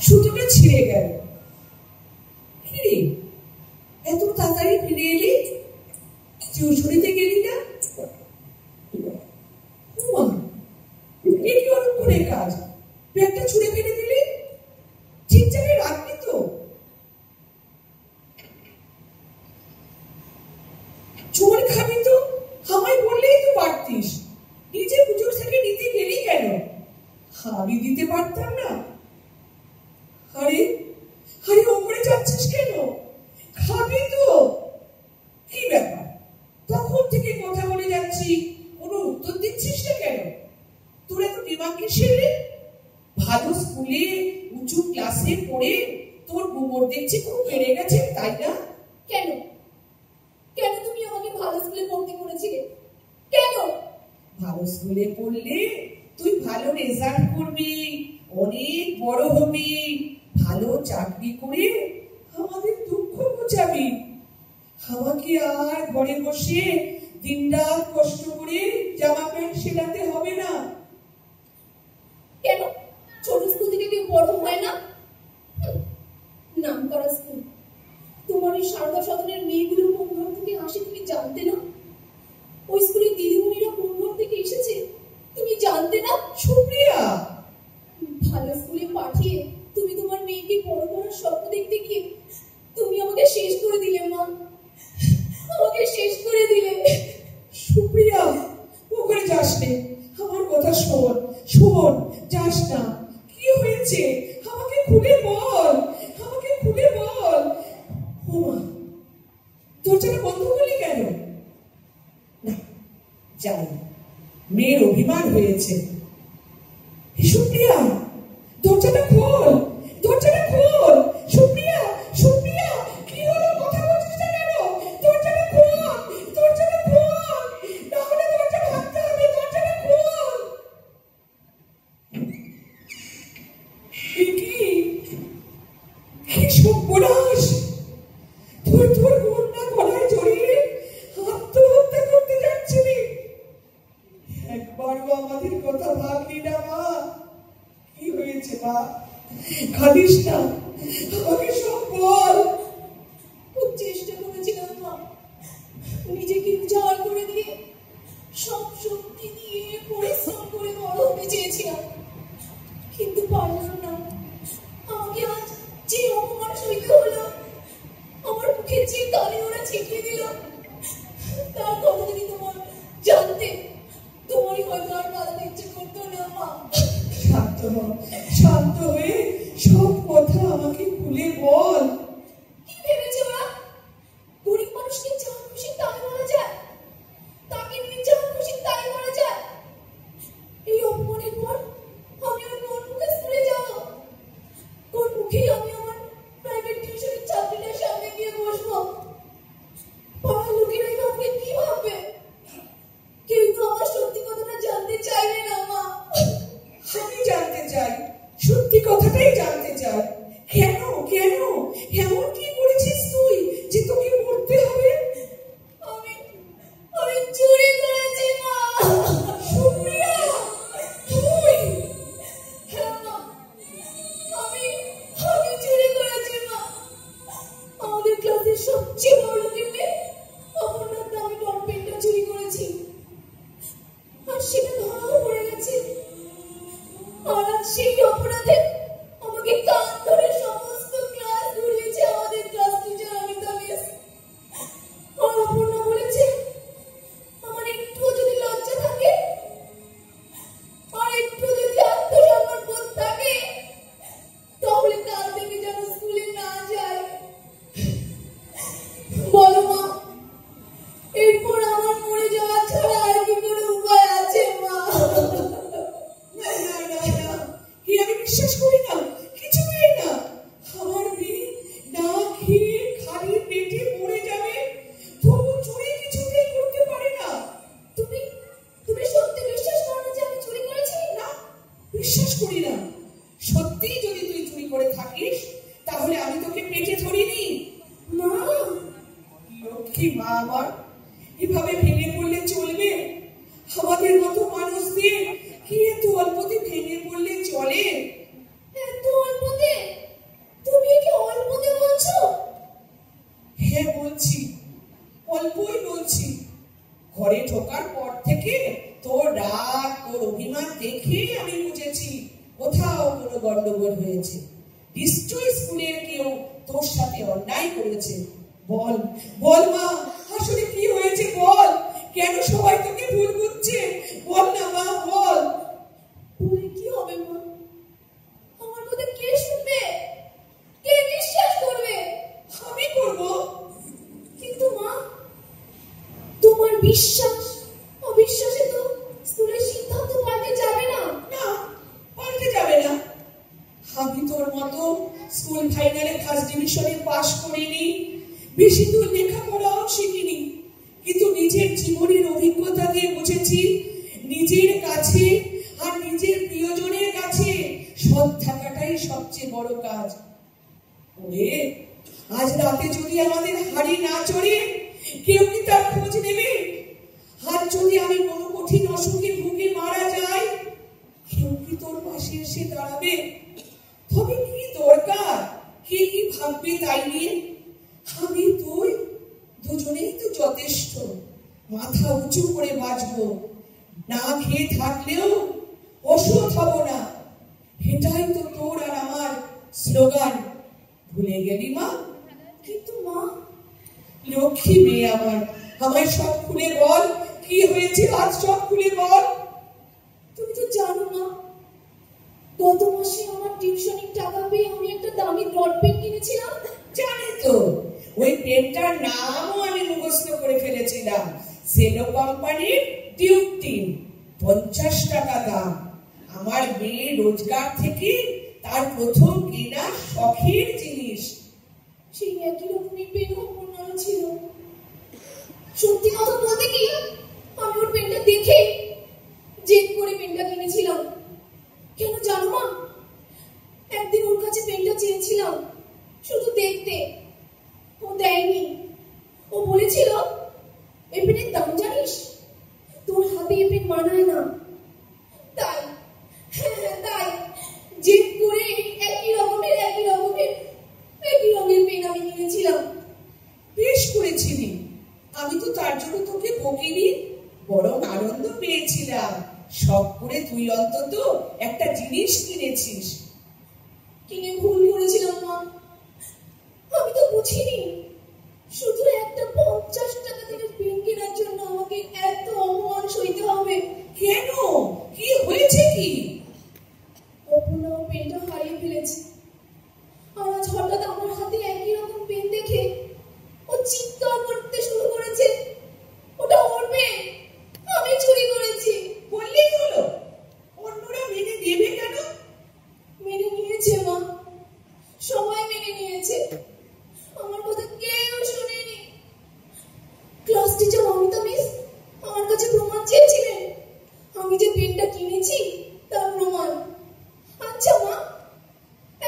সুতোটা ছিঁড়ে গেল। কিরে, এত তাড়াতাড়ি ফিরে এলি? টিউশনিতে গেলি না? কি অনেকক্ষণের কাজ, ব্যাগটা ছুঁড়ে ফেলে দিলি? ঠিক জায়গায় রাখবি তো? চোর খাবি তো আমায় বললেই তো পারতিস। নিজে পুজোর থেকে নিতে গেলি কেন? আমি দিতে পারতাম না? আরে আরে ওপরে যাচ্ছিস কেন? খাবি তো? কি ব্যাপার, তখন থেকে কথা বলে যাচ্ছি, কোনো উত্তর দিচ্ছিস না কেন? তোর এত দিমাগ কিসের রে? ভালো স্কুলে উঁচু ক্লাসে পড়ে তোর গোবর দেখছি খুব বেড়ে গেছে, তাই না? কেন কেন তুমি আমাকে ভালো স্কুলে পড়তে বলেছিলে? কেন? ভালো স্কুলে পড়লে তুই ভালো রেজাল্ট করবি, অনেক বড় হবি, ভালো চাকরি করে আমাদের দুঃখ ঘোচাবি। আমাকে আর ঘরে বসে দিনরাত কষ্ট করে জামা প্যান্ট সেলাতে হবে না। কেন ছোট স্কুল থেকে কেউ বড় হয় না? নাম করা স্কুল। তোমার এই সারদা সদনের মেয়েগুলো কোন ঘর থেকে আসে তুমি জানতে না? ওই স্কুলের দিদিমণিরা কোন ঘর থেকে এসেছে তুমি জানতে না? সুপ্রিয়া, ভালো স্কুলে পাঠিয়ে তুমি তোমার মেয়েকে বড় করার স্বপ্ন দেখতে গিয়ে তুমি আমাকে শেষ করে দিলে মা, আমাকে শেষ করে দিলে। সুপ্রিয়া, ওখানে যাস নে, আমার কথা শোন শোন, যাস না। কি হয়েছে আমাকে খুলে বল, আমাকে খুলে বল। ওমা, দরজাটা বন্ধ করলি কেন? না যাই, মেয়ের অভিমান হয়েছে। সুপ্রিয়া, দরজাটা খোল, দরজাটা খোল। সুপ্রিয়া, সুপ্রিয়া, কি হলো? কথা বলছিস না কেন? দরজাটা খোল, দরজাটা খোল, না হলে দরজা ভাঙতে হবে। দরজাটা খোল। কি সর্বনাশ! তোর কন্যা গলায় জড়িয়ে আত্মহত্যা করতে যাচ্ছিলি? একবারও আমাদের কথা ভাবলি না মা? কি হয়েছে মা? কাঁদিস না, আমাকে সব বল। খুব চেষ্টা করেছিলাম মা, নিজেকে উজাড় করে দিয়ে সব শক্তি দিয়ে পরিশ্রম করে বড় হতে চেয়েছিলাম, কিন্তু পারলাম না। আমাকে আজ যে অপমান সইতে হলো, আমার মুখে যে গালি ওরা ছিটিয়ে দিল, তার কথা যদি তোমার জানতে, তোমারই হয়তো আর পালাতে ইচ্ছে করতো না মা। শান্ত হ, শান্ত হয়ে সব কথা আমাকে খুলে বল। কি ভেবেছে ওরা? গরিব মানুষকে যা খুশি তাই বলা যায়, তাকে নিয়ে যা খুশি তাই করা যায়। এই অপমানের পর আমি আর কোন মুখে স্কুলে যাব? কোন মুখে আমি আমার প্রাইভেট টিউশনের ছাত্রীদের সামনে গিয়ে বসবো? পাড়ার লোকেরা আমাকে কি ভাববে? সেই অপরাধে আমাকে কান ধরে সমস্ত ক্লাস ঘুরিয়েছে আমাদের ক্লাস টিচার অমিতা মিস। আর অপর্ণা বলেছে আমার একটুও যদি লজ্জা থাকে আর একটু যদি আত্মসম্মান বোধ থাকে তাহলে কাল থেকে যেন স্কুলে না যায়। বলো মা, এরপর আমার মরে যাওয়া ছাড়া আর কি কোনো উপায় আছে মা? না না না না, আমি বিশ্বাস করি না, কিছুতেই না। আমার মেয়ে না খেয়ে খালি পেটে মরে যাবে, তবু চুরি কিছুতেই করতে পারে না। তুমি তুমি সত্যি বিশ্বাস করো না যে আমি চুরি করেছি? না, বিশ্বাস করি না। সত্যি যদি তুই চুরি করে থাকিস তাহলে আমি তোকে পেটে ধরিনি। মা, লক্ষ্মী মা আমার, এভাবে ভেঙে পড়লে চলবে? আমাদের মতো মানুষদের কি এত অল্পতে ভেঙে পড়লে চলে? এত অল্পতে? তুমি কি অল্পতে বলছো? হ্যাঁ বলছি, অল্পই বলছি। ঘরে ঢোকার পর থেকে তোর রাগ, তোর অভিমান দেখে আমি বুঝেছি কোথাও কোনো গন্ডগোল হয়েছে। নিশ্চয়ই স্কুলের কেউ তোর সাথে অন্যায় করেছে। বল বল মা, আসলে কি হয়েছে বল? কেন সবাই তোকে ভুল বুঝছে? বল না মা, বল। বলে কি হবে মা? আমার কথা কে শুনবে? কে বিশ্বাস করবে? আমি করবো। কিন্তু মা, তোমার বিশ্বাস অবিশ্বাসে তো স্কুলের সিদ্ধান্ত পাল্টে যাবে না। না, পাল্টে যাবে না। আমি তোর মতো স্কুল ফাইনালে ফার্স্ট ডিভিশনে পাশ করিনি, বেশি দূর লেখাপড়াও শিখিনি, কিন্তু নিজের জীবনের অভিজ্ঞতা দিয়ে বুঝেছি নিজের কাছে আর নিজের প্রিয়জনের কাছে সৎ থাকাটাই সবচেয়ে বড় কাজ। ওরে, আজ রাতে যদি আমাদের হাড়ি না চড়ে কেউ কি তার খোঁজ নেবে? আর যদি আমি কোনো কঠিন অসুখে ভুগে মারা যাই, কেউ কি তোর পাশে এসে দাঁড়াবে? তবে কি দরকার, কে কি ভাববে তাই নিয়ে? আমি তুই দুজনেই তো যথেষ্ট। মাথা উঁচু করে বাঁচবো, না খেয়ে থাকলেও অসুখ হব না। এটাই তো তোর আর আমার স্লোগান। ভুলে গেলি মা? কিন্তু মা, লক্ষ্মী মেয়ে আমার, আমায় সব খুলে বল, কি হয়েছে আজ সব খুলে বল। তুমি তো জানো না, গত মাসে আমার টিউশনির টাকা পেয়ে আমি একটা দামি ডট পেন কিনেছিলাম। জানি তো, ওই পেনটার নামও আমি মুখস্থ করে ফেলেছিলাম। সেলো কোম্পানির টিউব টিন, 50 টাকা দাম। আমার মেয়ে রোজগার থেকে তার প্রথম কেনা শখের জিনিস। সেই একই রকমের পেন অপর্ণারও ছিল। সত্যি কথা বলতে কি, আমি ওর পেনটা দেখে জেদ করে পেনটা কিনেছিলাম। কেন জানো মা? একদিন ওর কাছে পেনটা চেয়েছিলাম শুধু দেখতে, ও দেয়নি। ও বলেছিল এই পেনের দাম জানিস? তোর হাতে এই পেন মানায় না। তাই তাই জেদ করে একই রকমের পেন আমি কিনেছিলাম। বেশ করেছিলি, আমি তো তার জন্য তোকে বকিনি, বরং আনন্দ পেয়েছিলাম। শখ করে তুই অন্তত একটা জিনিস কিনেছিস। কিনে ভুল করেছিলাম মা, আমি তো বুঝিনি শুধু একটা 50 টাকা থেকে পেন কেনার জন্য আমাকে এত অপমান সইতে হবে। কেন, কি হয়েছে কি? অপর্ণা পেনটা হারিয়ে ফেলেছে, আর আজ হঠাৎ আমার হাতে একই রকম পেন দেখে ও চিৎকার করতে শুরু করেছে ওটা ওর পেন, আমি চুরি করেছি। বললেই হলো, অন্যরা মেনে দেবে কেন? মেনে নিয়েছে মা, সবাই মেনে নিয়েছে। আমার কথা কেউ শুনেনি। ক্লাস টিচার অমিতা মিস আমার কাছে প্রমাণ চেয়েছিলেন, আমি যে পেনটা কিনেছি তার প্রমাণ। আচ্ছা মা,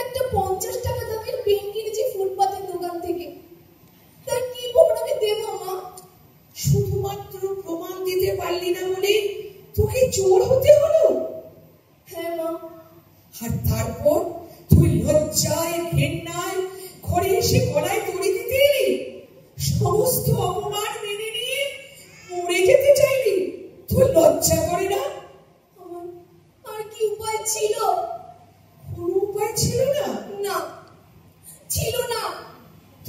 একটা 50 টাকা দামের পেন কিনেছি ফুটপাতের দোকান থেকে, তার কি প্রমাণ আমি দেব মা? শুধুমাত্র প্রমাণ দিতে পারলি না বলে তোকে চোর হতে হলো? হ্যাঁ মা। আর তারপর তুই লজ্জায় ঘেন্নায় ঘরে এসে গলায় দড়ি দিতে এলি, সমস্ত অপমান মেনে নিয়ে মরে যেতে চাইলি। তোর লজ্জা করে না? আমার আর কি উপায় ছিল?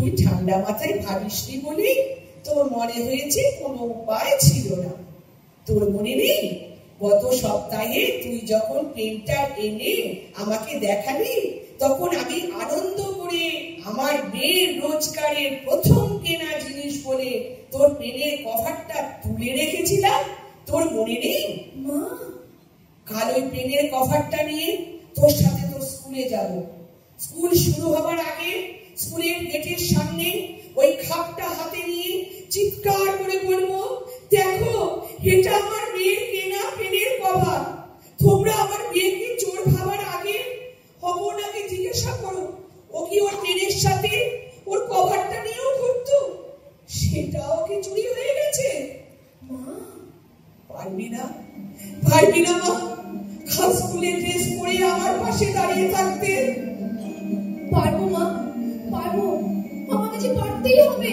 তুই ঠান্ডা মাথায় ভাবিসনি বলেই তোর মনে হয়েছে কোনো উপায় ছিল না। তোর মনে নেই গত সপ্তাহে তুই যখন পেনটা এনে আমাকে দেখালি, তখন আমি আনন্দ করে আমার মেয়ের রোজগারের প্রথম কেনা জিনিস বলে তোর পেনের কভারটা তুলে রেখেছিলাম? তোর মনে নেই? মা, কাল ওই পেনের কভারটা নিয়ে তোর সাথে তোর স্কুলে যাব। স্কুল শুরু হবার আগে স্কুলের গেটের সামনে ওই খাপটা হাতে নিয়ে চিৎকার করে বলবো, দেখো এটা আমার মেয়ের কেনা পেনের কভার। তোমরা আমার মেয়েকে চোর ভাবার আগে অপর্ণাকে জিজ্ঞাসা করো, ও কি ওর পেনের সাথে ওর কভারটা নিয়েও ঘুরতো? সেটাও কি চুরি হয়ে গেছে? মা, পারবি না? পারবি না মা খাস স্কুলের ড্রেস পরে আমার পাশে দাঁড়িয়ে থাকতে? পারবো মা, পারবো। আমাকে যে পারতেই হবে।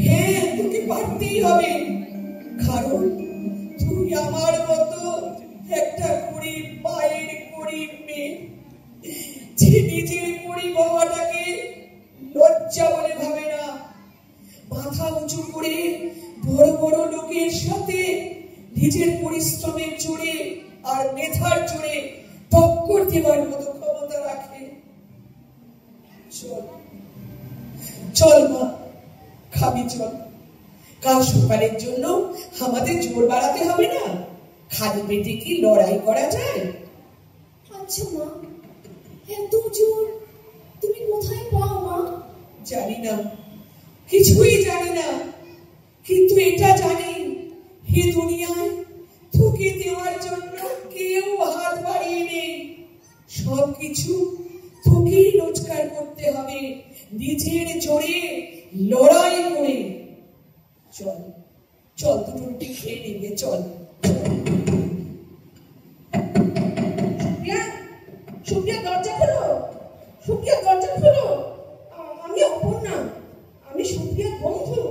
হ্যাঁ, তোকে পারতেই হবে, কারণ তুই আমার মতো একটা গরিব মায়ের গরিব মেয়ে, যে নিজের গরিব হওয়াটাকে লজ্জা বলে ভাবে না। মাথা উঁচু করে বড় বড় লোকের সাথে নিজের পরিশ্রমের জোরে আর মেধার জোরে টক্কর দেবার মতো ক্ষমতা রাখে। চল চল মা, খাবি চল। কাল সকালের জন্য আমাদের জোর বাড়াতে হবে না। খালি পেটে কি লড়াই করা যায়? আচ্ছা মা, এত জোর তুমি কোথায় পাও মা? জানি না, কিছুই জানি না, কিন্তু এটা জানি এই দুনিয়ায় তোকে দেওয়ার জন্য কেউ হাত বাড়িয়ে নেই। সবকিছু তোকেই রোজগার করতে হবে, নিজের জোরে লড়াই করে। চল চল, দুটো রুটি খেয়ে নেবে, চল। সুপ্রিয়া, দরজা খোলো। সুপ্রিয়া, দরজা খোলো। আমি অপর্ণা, আমি সুপ্রিয়ার বন্ধু।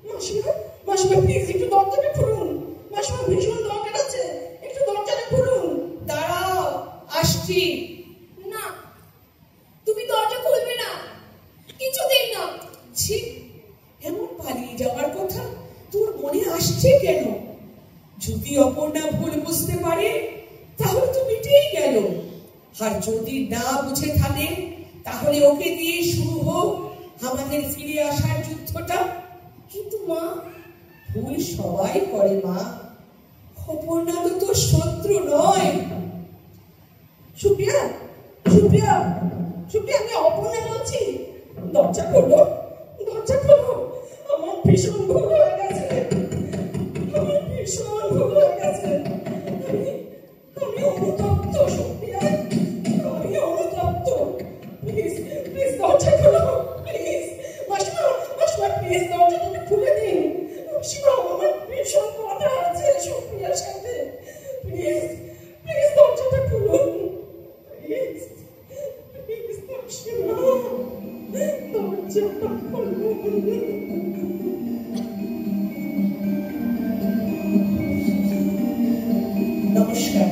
মাসিমা, মাসিমা প্লিজ একটু দরজাটা খুলুন। মাসিমা ভীষণ দরকার আছে, একটু দরজাটা খুলুন। দাঁড়াও, আসছি। না, তুমি দরজা খুলবে না, কিছুতেই না। ছি, এমন পালিয়ে যাওয়ার কথা তোর মনে আসছে কেন? যদি অপর্ণা ভুল বুঝতে পারে তাহলে তো মিটেই গেল। আর যদি না বুঝে থাকে তাহলে ওকে দিয়ে শুরু হোক আমাদের ফিরে আসার যুদ্ধটা। কিন্তু মা, ভুল সবাই করে মা, অপর্ণা তো তোর শত্রু নয়। সুপ্রিয়া, সুপ্রিয়া, সুপ্রিয়া, আমি অপর্ণা বলছি। দরজা খোলো, দরজা খোলো। আমার ভীষণ ভুল হয়ে গেছে, আমার ভীষণ ভুল হয়ে গেছে। আমি অনুতপ্ত সুপ্রিয়া, আমি অনুতপ্ত। প্লিজ প্লিজ দরজা খোলো, প্লিজ। মাসিমা, মাসিমা প্লিজ দরজাটা খুলে দিন। মাসিমা, আমার ভীষণ কথা আছে সুপ্রিয়ার সাথে। প্লিজ প্লিজ দরজাটা খুলুন, প্লিজ প্লিজ। মাসিমা, দরজাটা খুলুন। নমস্কার।